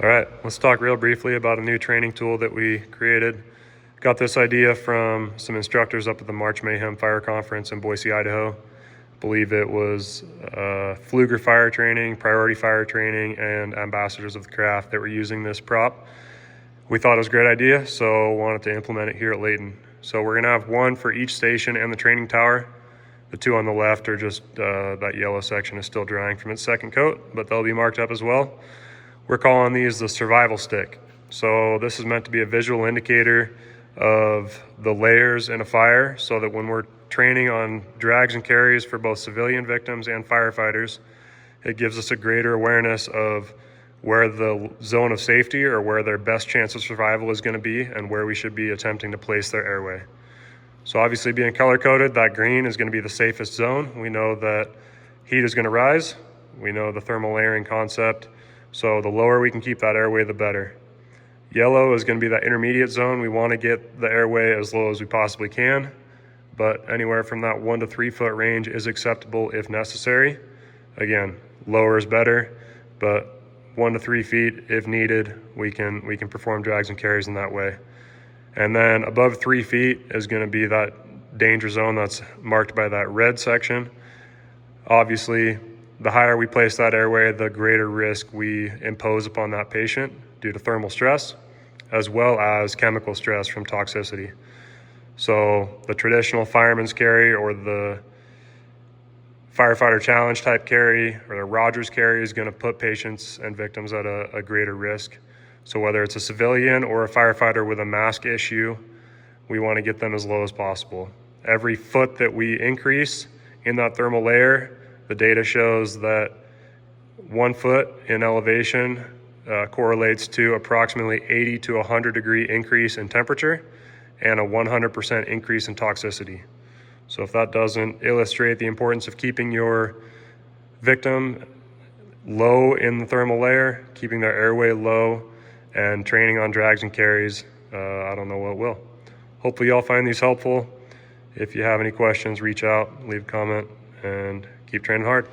All right, let's talk real briefly about a new training tool that we created. Got this idea from some instructors up at the March Mayhem Fire Conference in Boise, Idaho. I believe it was Fluger Fire Training, Priority Fire Training, and Ambassadors of the Craft that were using this prop. We thought it was a great idea, so wanted to implement it here at Layton. So we're gonna have one for each station and the training tower. The two on the left are just, that yellow section is still drying from its second coat, but they'll be marked up as well. We're calling these the survival stick. So this is meant to be a visual indicator of the layers in a fire, so that when we're training on drags and carries for both civilian victims and firefighters, it gives us a greater awareness of where the zone of safety or where their best chance of survival is going to be and where we should be attempting to place their airway. So obviously, being color coded, that green is going to be the safest zone. We know that heat is going to rise. We know the thermal layering concept. So the lower we can keep that airway, the better. Yellow is going to be that intermediate zone. We want to get the airway as low as we possibly can, but anywhere from that 1 to 3 foot range is acceptable if necessary. Again, lower is better, but 1 to 3 feet if needed, we can perform drags and carries in that way. And then above 3 feet is going to be that danger zone that's marked by that red section. Obviously, the higher we place that airway, the greater risk we impose upon that patient due to thermal stress, as well as chemical stress from toxicity. So the traditional fireman's carry or the firefighter challenge type carry or the Rogers carry is going to put patients and victims at a greater risk. So whether it's a civilian or a firefighter with a mask issue, we want to get them as low as possible. Every foot that we increase in that thermal layer, the data shows that 1 foot in elevation correlates to approximately 80 to 100 degree increase in temperature and a 100% increase in toxicity. So if that doesn't illustrate the importance of keeping your victim low in the thermal layer, keeping their airway low, and training on drags and carries, I don't know what will. Hopefully y'all find these helpful. If you have any questions, reach out, leave a comment, and keep training hard.